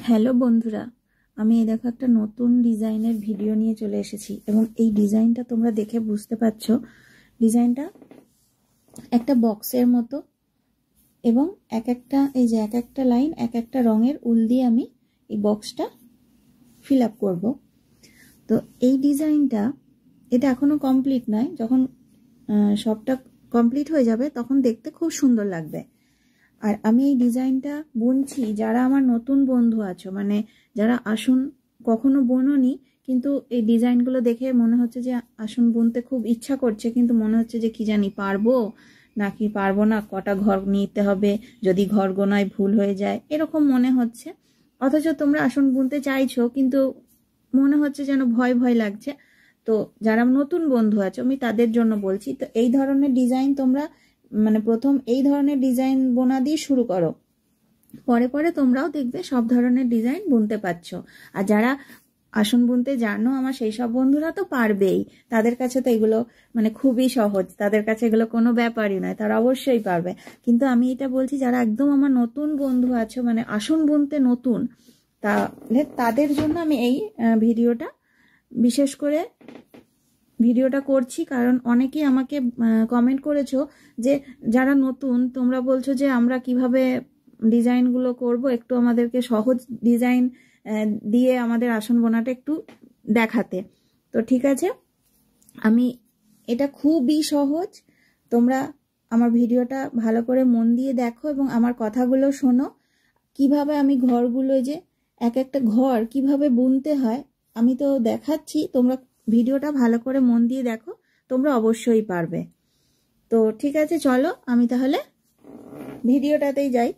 Hello বন্ধুরা, আমি এই দেখো একটা নতুন ডিজাইনের ভিডিও নিয়ে চলে এসেছি এবং এই ডিজাইনটা তোমরা দেখে বুঝতে পারছো। ডিজাইনটা একটা বক্সের মতো এবং এক একটা লাইন এক একটা রঙের উল দিয়ে আমি এই বক্সটা ফিল আপ করবো। তো এই ডিজাইনটা এটা এখনো কমপ্লিট নয়, যখন সবটা কমপ্লিট হয়ে যাবে তখন দেখতে খুব সুন্দর লাগবে। আর আমি এই ডিজাইনটা বুনছি যারা আমার নতুন বন্ধু আছো, মানে যারা আসন কখনো বোনোনি কিন্তু এই ডিজাইনগুলো দেখে মনে হচ্ছে যে আসন বুনতে খুব ইচ্ছা করছে, কিন্তু মনে হচ্ছে যে কি জানি পারবো নাকি পারবো না, কটা ঘর নিতে হবে, যদি ঘর গোনায় ভুল হয়ে যায় এরকম মনে হচ্ছে। অথচ তোমরা আসন বুনতে চাইছো কিন্তু মনে হচ্ছে যেন ভয় ভয় লাগছে। তো যারা নতুন বন্ধু আছো আমি তাদের জন্য বলছি, তো এই ধরনের ডিজাইন তোমরা মানে প্রথম এই ধরনের ডিজাইন বোনা দিয়ে শুরু করো, পরে পরে তোমরাও দেখবে সব ধরনের ডিজাইন বুনতে পারছো। আর যারা আসন বুনতে জানো আমার সেই সব বন্ধুরা তো পারবেই, তাদের কাছে তো এগুলো মানে খুবই সহজ, তাদের কাছে এগুলো কোনো ব্যাপারই নয়, তারা অবশ্যই পারবে। কিন্তু আমি এটা বলছি যারা একদম আমার নতুন বন্ধু আছো, মানে আসন বুনতে নতুন, তাহলে তাদের জন্য আমি এই বিশেষ করে ভিডিওটা করছি। কারণ অনেকেই আমাকে কমেন্ট করেছো যে যারা নতুন তোমরা বলছো যে আমরা কিভাবে ডিজাইনগুলো করব, একটু আমাদেরকে সহজ ডিজাইন দিয়ে আমাদের আসন বোনাটা একটু দেখাতে। তো ঠিক আছে, আমি এটা খুবই সহজ, তোমরা আমার ভিডিওটা ভালো করে মন দিয়ে দেখো এবং আমার কথাগুলো শোনো। কিভাবে আমি ঘরগুলো যে এক একটা ঘর কিভাবে বুনতে হয় আমি তো দেখাচ্ছি, তোমরা ভিডিওটা ভালো করে মন দিয়ে দেখো, তোমরা অবশ্যই পারবে। তো ঠিক আছে, চলো আমি তাহলে ভিডিওটাতেই যাই।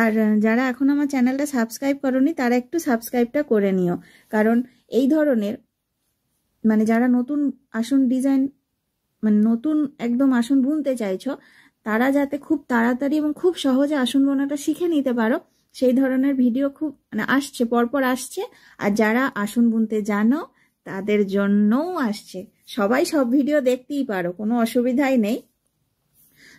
আর যারা এখন আমার চ্যানেলটা সাবস্ক্রাইব করোনি তারা একটু সাবস্ক্রাইবটা করে নিও, কারণ এই ধরনের মানে যারা নতুন আসন ডিজাইন মানে নতুন একদম আসন বুনতে চাইছো তারা যাতে খুব তাড়াতাড়ি এবং খুব সহজে আসন বোনাটা শিখে নিতে পারো সেই ধরনের ভিডিও খুব মানে আসছে, পরপর আসছে। আর যারা আসন বুনতে জানো তাদের জন্যও আসছে, সবাই সব ভিডিও দেখতেই পারো, কোনো অসুবিধাই নেই।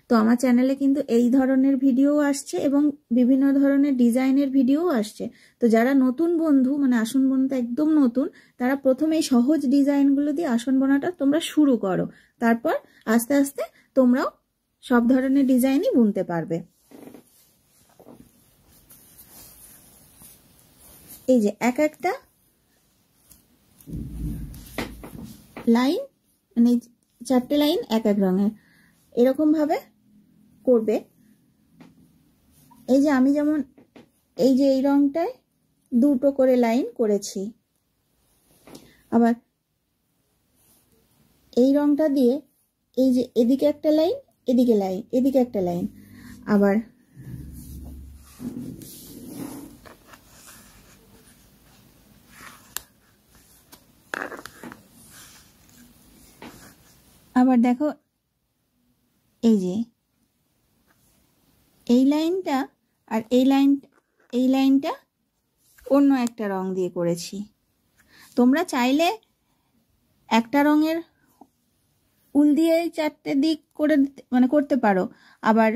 তো আমার চ্যানেলে কিন্তু এই ধরনের ভিডিও আসছে এবং বিভিন্ন ধরনের ডিজাইনের ভিডিও আসছে। তো যারা নতুন বন্ধু মানে আসন বোনাতে একদম নতুন, তারা প্রথমে এই সহজ ডিজাইনগুলো দিয়ে আসন বোনাটা তোমরা শুরু করো, তারপর আস্তে আস্তে তোমরাও সব ধরনের ডিজাইনই বুনতে পারবে। এই যে এক একটা লাইন মানে 4টে লাইন এক এক রঙের এরকম ভাবে করবে। এই যে আমি যেমন এই যে এই রংটায় 2টো করে লাইন করেছি, আবার এই রংটা দিয়ে এই যে এদিকে একটা লাইন এদিকে লাইন এদিকে একটা লাইন, আবার দেখো এই যে এই লাইনটা আর এই লাইনটা অন্য একটা রং দিয়ে করেছি। তোমরা চাইলে একটা রঙের উল দিয়ে 4টে দিক করে মানে করতে পারো, আবার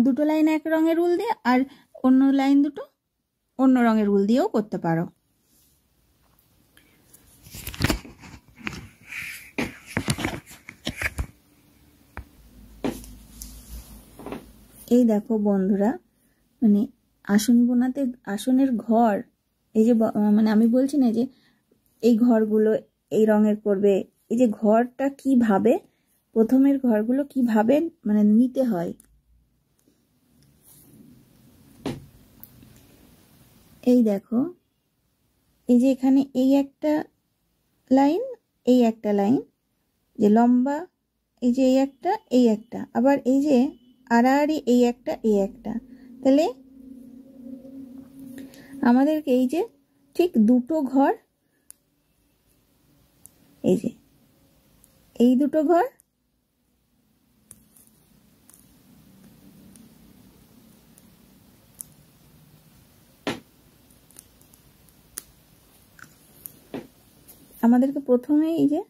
দুটো লাইন এক রঙের উল দিয়ে আর অন্য লাইন দুটো অন্য রঙের উল দিয়েও করতে পারো। এই দেখো বন্ধুরা, মানে আসন বোনাতে আসনের ঘর এই যে মানে আমি বলছি না যে এই ঘরগুলো এই রঙের করবে, এই যে ঘরটা কিভাবে প্রথমের ঘরগুলো কিভাবে মানে নিতে হয়। এই দেখো এই যে এখানে এই একটা লাইন এই একটা লাইন যে লম্বা, এই যে এই একটা আবার এই যে আড়াআড়ি এই একটা, তাহলে আমাদেরকে এই যে ঠিক 2টো ঘর, এই যে এই 2টো ঘর আমাদেরকে প্রথমে এই যে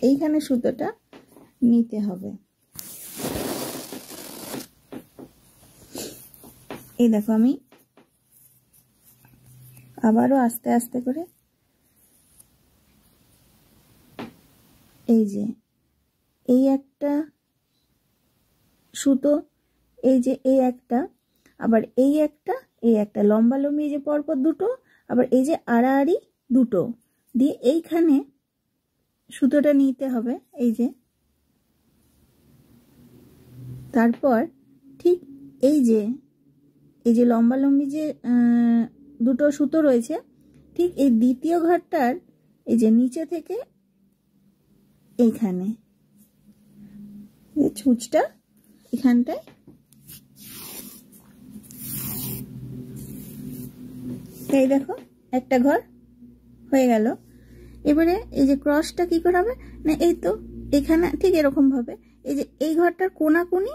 এইখানে সুতোটা নিতে হবে। এই দেখো আমি আবারও আস্তে আস্তে করে এই যে এই একটা সুতো, এই যে এই একটা, আবার এই একটা লম্বা লম্বি যে পরপর দুটো, আবার এই যে আড়াআড়ি দুটো দিয়ে এইখানে সুতোটা নিতে হবে। এই তারপর ঠিক এই যে লম্বা লম্বি যে দুটো সুতো রয়েছে, ঠিক এই দ্বিতীয় ঘরটার এই যে নিচে থেকে এইখানে ছুঁচটা এখানটায় এই দেখো একটা ঘর হয়ে গেল। এবারে এই যে ক্রসটা কি করে হবে না, এই তো এখানে ঠিক এরকম ভাবে এই যে এই ঘরটার কোনাকুনি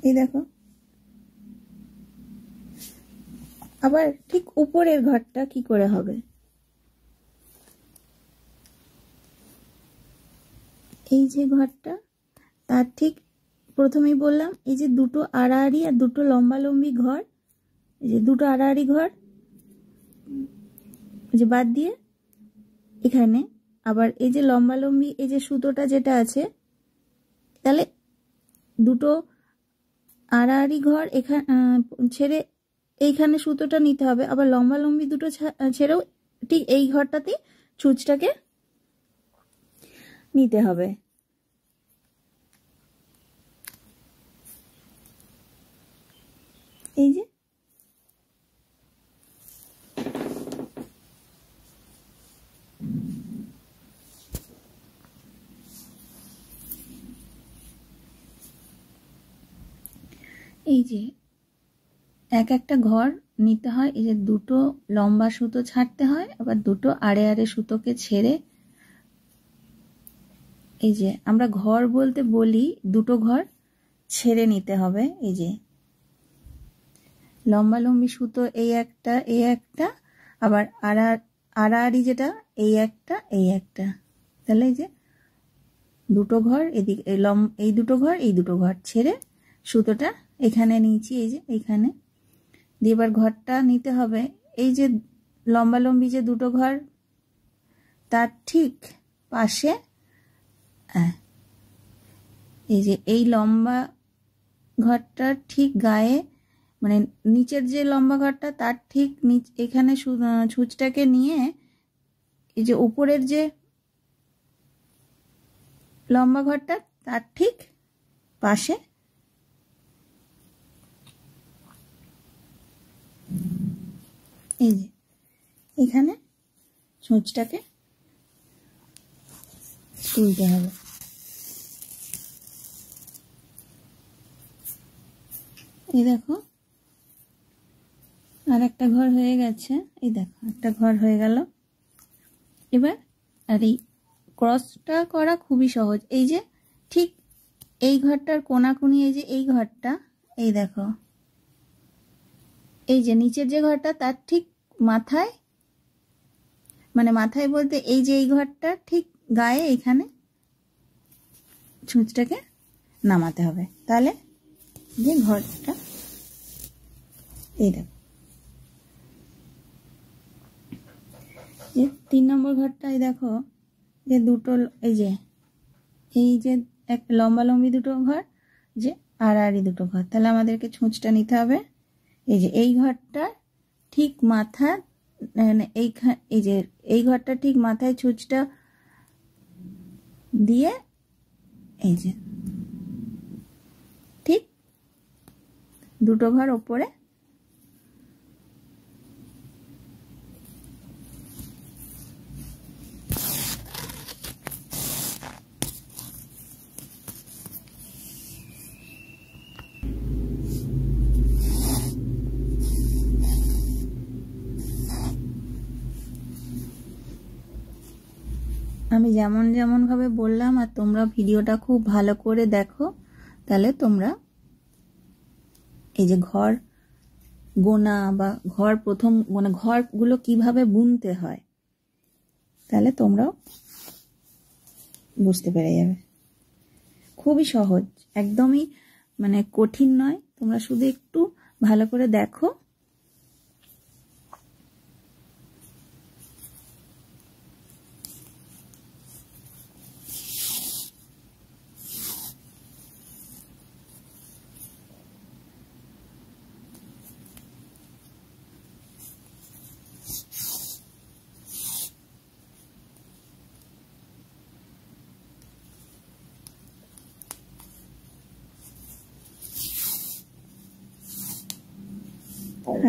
এই দেখো, আবার ঠিক উপরের ঘরটা কি করে হবে, এই যে ঘরটা তার ঠিক প্রথমেই বললাম এই যে দুটো আড়াআড়ি আর দুটো লম্বা লম্বি ঘর, এই যে দুটো আড়াআড়ি ঘর যে বাদ দিয়ে এখানে আবার এই যে লম্বা লম্বি এই যে সুতোটা যেটা আছে, তাহলে দুটো আড়াআড়ি ঘর এখানে ছেড়ে এইখানে সুতোটা নিতে হবে, আবার লম্বা লম্বি দুটো ছেড়েও ঠিক এই ঘরটাতে ছুঁচটাকে নিতে হবে। এই যে এই যে একটা ঘর নিতে হয়, এই যে দুটো লম্বা সুতো ছাড়তে হয়, আবার দুটো আড়ে আড়ে সুতোকে ছেড়ে এই যে আমরা ঘর বলতে বলি দুটো ঘর ছেড়ে নিতে হবে। এই যে লম্বা লম্বি সুতো এই একটা আবার আড়াআড়ি যেটা এই একটা, তাহলে এই যে দুটো ঘর এদিকে এই দুটো ঘর ছেড়ে সুতোটা এখানে নিয়েছি, এই যে এইখানে দিয়ে এবার ঘরটা নিতে হবে। এই যে লম্বা লম্বি যে দুটো ঘর তার ঠিক পাশে এই যে এই লম্বা ঘরটার ঠিক গায়ে মানে নিচের যে লম্বা ঘরটা তার ঠিক এখানে ছুঁচটাকে নিয়ে এই যে উপরের যে লম্বা ঘরটা তার ঠিক পাশে এই যে এখানে ছুঁচটাকে তুলতে হবে। এই দেখো আর একটা ঘর হয়ে গেছে, এই দেখো একটা ঘর হয়ে গেল। এবার আর এই ক্রসটা করা খুবই সহজ, এই যে ঠিক এই ঘরটার কোনাকুনি এই যে এই ঘরটা, এই দেখো এই যে নিচের যে ঘরটা তার ঠিক মাথায় মানে মাথায় বলতে এই যে এই ঘরটা ঠিক গায়ে এখানে ছুঁচটাকে নামাতে হবে, তাহলে যে ঘরটা এই দেখো যে 3 নম্বর ঘরটা এই দেখো যে দুটো এই যে এক লম্বা লম্বি দুটো ঘর যে আড়াআড়ি দুটো ঘর, তাহলে আমাদেরকে ছুঁচটা নিতে হবে এই যে এই ঘরটা ঠিক মাথা এই যে এই ঘরটা ঠিক মাথায় ছুঁচটা দিয়ে এই যে ঠিক দুটো ঘর ওপরে আমি যেমন ভাবে বললাম আর তোমরা ভিডিওটা খুব ভালো করে দেখো, তাহলে তোমরা এই যে ঘর গোনা বা ঘর প্রথম মানে ঘরগুলো কিভাবে বুনতে হয় তাহলে তোমরাও বুঝতে পেরে যাবে। খুবই সহজ, একদমই মানে কঠিন নয়, তোমরা শুধু একটু ভালো করে দেখো।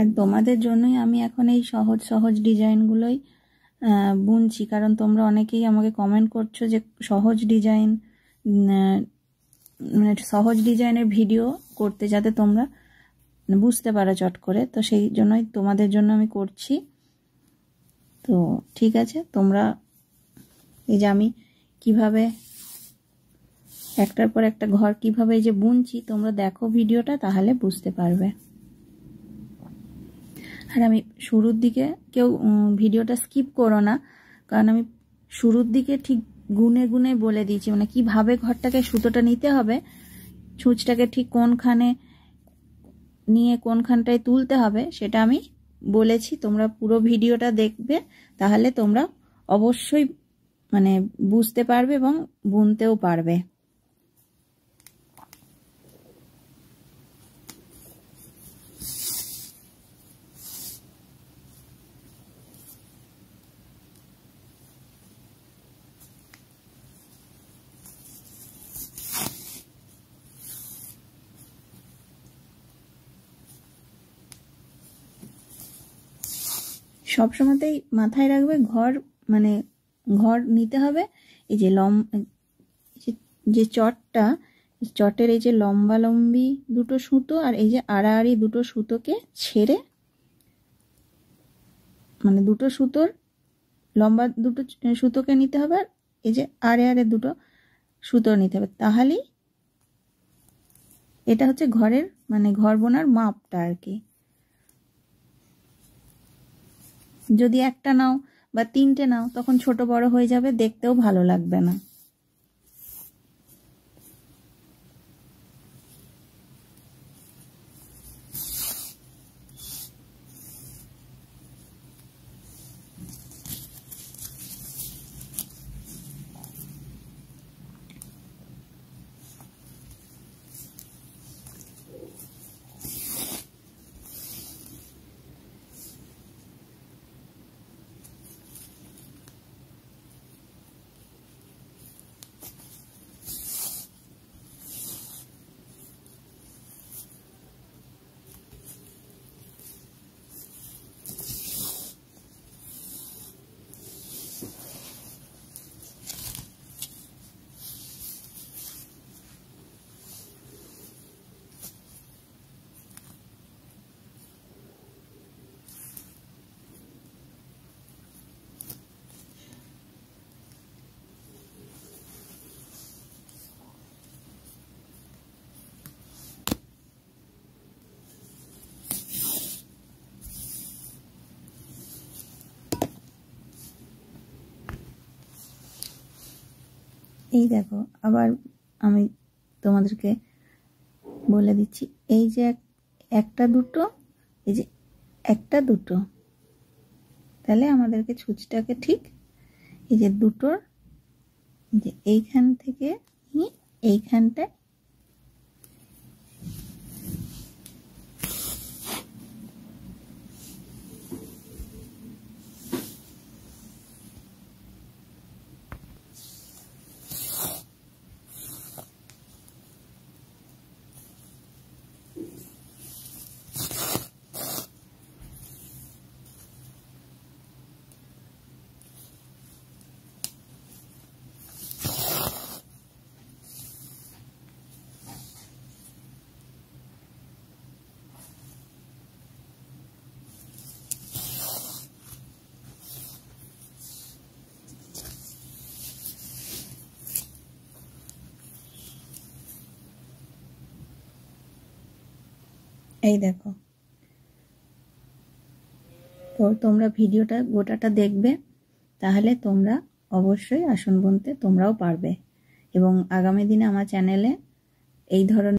আর তোমাদের জন্যই আমি এখন এই সহজ সহজ ডিজাইনগুলোই বুনছি, কারণ তোমরা অনেকেই আমাকে কমেন্ট করছো যে সহজ ডিজাইন, মানে সহজ ডিজাইনের ভিডিও করতে, যাতে তোমরা বুঝতে পারো চট করে। তো সেই জন্যই তোমাদের জন্য আমি করছি। তো ঠিক আছে, তোমরা এই যে আমি কিভাবে একটার পর একটা ঘর কিভাবে এই যে বুনছি, তোমরা দেখো ভিডিওটা, তাহলে বুঝতে পারবে। আর আমি শুরুর দিকে কেউ ভিডিওটা স্কিপ করো না, কারণ আমি শুরুর দিকে ঠিক গুনে গুনে বলে দিয়েছি, মানে কিভাবে ঘরটাকে সুতোটা নিতে হবে, ছুঁচটাকে ঠিক কোনখানে নিয়ে কোনখানটায় তুলতে হবে, সেটা আমি বলেছি। তোমরা পুরো ভিডিওটা দেখবে, তাহলে তোমরা অবশ্যই মানে বুঝতে পারবে এবং বুনতেও পারবে। সবসময়তেই মাথায় রাখবে, ঘর মানে ঘর নিতে হবে এই যে যে চটটা, চটের এই যে লম্বা লম্বি দুটো সুতো আর এই যে আড়াআড়ি দুটো সুতোকে ছেড়ে, মানে দুটো সুতোর লম্বা দুটো সুতোকে নিতে হবে, আর এই যে আড়ে আড়ে দুটো সুতো নিতে হবে। তাহলেই এটা হচ্ছে ঘরের মানে ঘর বোনার মাপটা আর কি। যদি একটা নাও বা তিনটে নাও, তখন ছোট বড় হয়ে যাবে, দেখতেও ভালো লাগবে না। এই দেখো, আবার আমি তোমাদেরকে বলে দিচ্ছি, এই যে একটা দুটো, এই যে একটা দুটো, তাহলে আমাদেরকে ছুঁচটাকে ঠিক এই যে দুটোর যে এইখান থেকে এইখানটায় এই দেখো। তো তোমরা ভিডিওটা গোটাটা দেখবে, তাহলে তোমরা অবশ্যই আসন বুনতে তোমরাও পারবে এবং আগামী দিনে আমার চ্যানেলে এই ধরনের